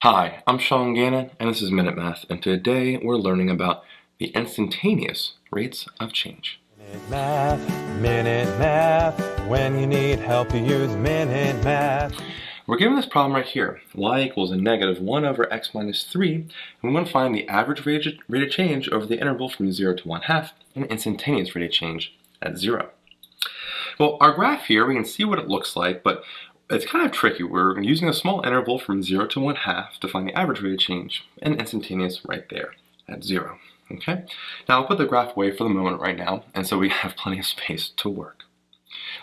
Hi, I'm Sean Gannon, and this is Minute Math, and today we're learning about the instantaneous rates of change. Minute Math, when you need help you use Minute Math. We're given this problem right here, y equals a negative 1 over x minus 3, and we want to find the average rate of change over the interval from 0 to 1/2, and instantaneous rate of change at 0. Well, our graph here, we can see what it looks like, but it's kind of tricky. We're using a small interval from 0 to 1/2 to find the average rate of change, and instantaneous right there at 0. Okay? Now I'll put the graph away for the moment right now, and so we have plenty of space to work.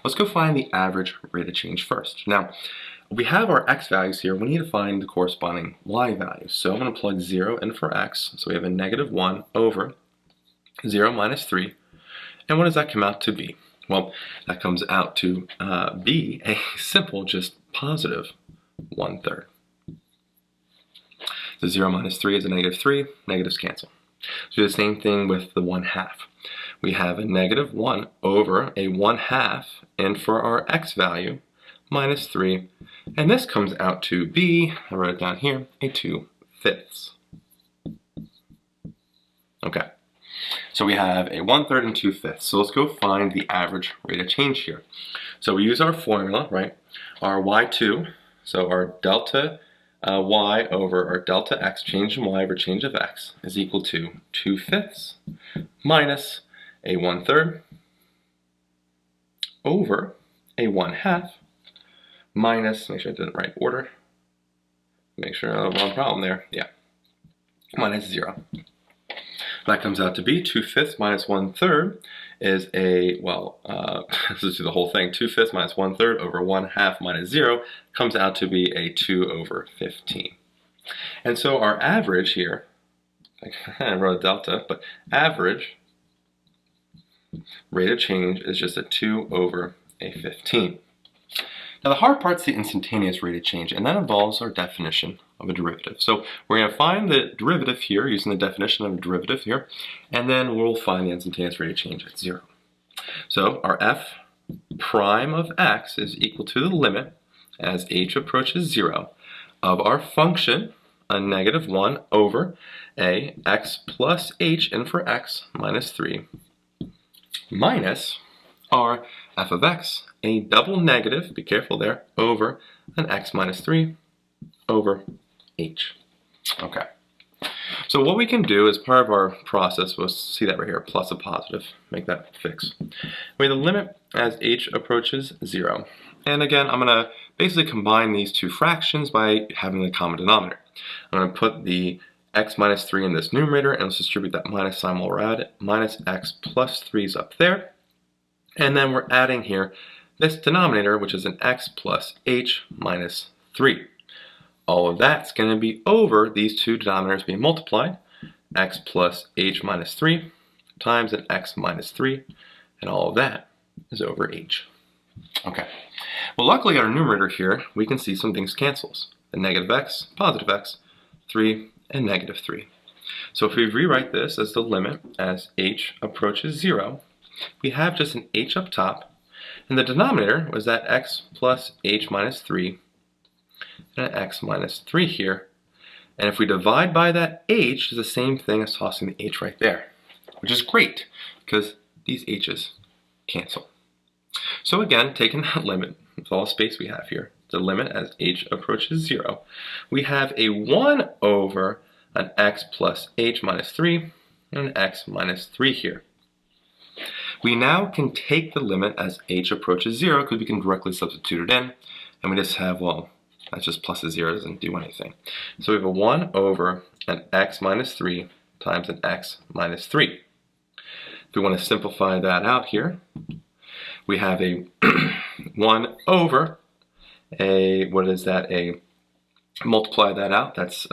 Let's go find the average rate of change first. Now, we have our x values here. We need to find the corresponding y values. So I'm going to plug 0 in for x. So we have a negative 1 over 0 minus 3. And what does that come out to be? Well, that comes out to be a simple, just positive 1/3. So 0 minus 3 is a negative 3. Negatives cancel. So do the same thing with the 1/2. We have a negative 1 over a 1/2 in for our x value minus 3. And this comes out to be, I wrote it down here, a 2/5. Okay. So we have a 1/3 and 2/5. So let's go find the average rate of change here. So we use our formula, right? Our y2, so our delta y over our delta x, change in y over change of x, is equal to 2/5 minus a 1/3 over a 1/2 minus, make sure I did it in the right order, make sure I don't have a wrong problem there, yeah, minus 0. That comes out to be 2/5 minus 1/3 is a, well, let's do the whole thing. 2/5 minus 1/3 over 1/2 minus 0 comes out to be a 2/15. And so our average here, I wrote a delta, but average rate of change is just a 2/15. Now the hard part's the instantaneous rate of change, and that involves our definition of a derivative. So we're going to find the derivative here using the definition of a derivative here, and then we'll find the instantaneous rate of change at 0. So our f prime of x is equal to the limit as h approaches 0 of our function, a negative 1 over a x plus h in for x minus 3 minus our f of x, a double negative, be careful there, over an x minus 3 over h. Okay. So what we can do as part of our process was see that right here, plus a positive, make that fix. We have the limit as h approaches 0. And again, I'm going to basically combine these two fractions by having the common denominator. I'm going to put the x minus 3 in this numerator, and let's distribute that minus sign while we're at it. Minus x plus 3 is up there. And then we're adding here this denominator, which is an x plus h minus 3. All of that's going to be over these two denominators being multiplied, x plus h minus 3 times an x minus 3, and all of that is over h. Okay. Well, luckily our numerator here, we can see some things cancels. The negative x, positive x, 3, and negative 3. So if we rewrite this as the limit as h approaches 0, we have just an h up top, and the denominator was that x plus h minus 3 and an x minus 3 here. And if we divide by that h, is the same thing as tossing the h right there, which is great because these h's cancel. So again, taking that limit, with all the space we have here, the limit as h approaches 0, we have a 1 over an x plus h minus 3 and an x minus 3 here. We now can take the limit as h approaches 0 because we can directly substitute it in, and we just have, well, that's just plus a 0, doesn't do anything. So we have a 1 over an x minus 3 times an x minus 3. If we want to simplify that out here, we have a 1 over a, what is that, a, multiply that out, that's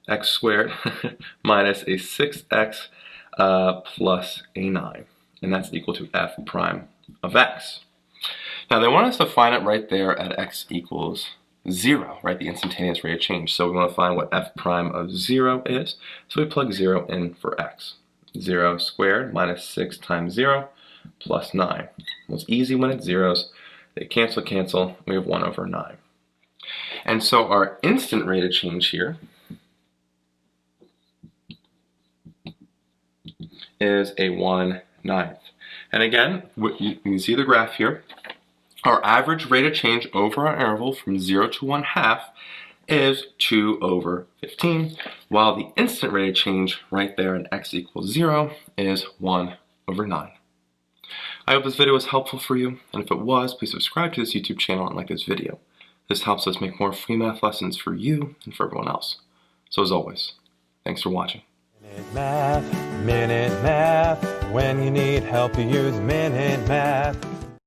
x squared minus a 6x plus a 9, and that's equal to f prime of x. Now they want us to find it right there at x equals 0, right, the instantaneous rate of change. So we want to find what f prime of 0 is, so we plug 0 in for x. 0 squared minus 6 times 0 plus 9. Well, it's easy when it's zeros. They cancel, we have 1 over 9. And so our instant rate of change here is a 1/9. And again, you can see the graph here. Our average rate of change over our interval from 0 to 1/2 is 2/15, while the instant rate of change right there in x equals 0 is 1/9. I hope this video was helpful for you, and if it was, please subscribe to this YouTube channel and like this video. This helps us make more free math lessons for you and for everyone else. So as always, thanks for watching. Minute Math, when you need help you use Minute Math.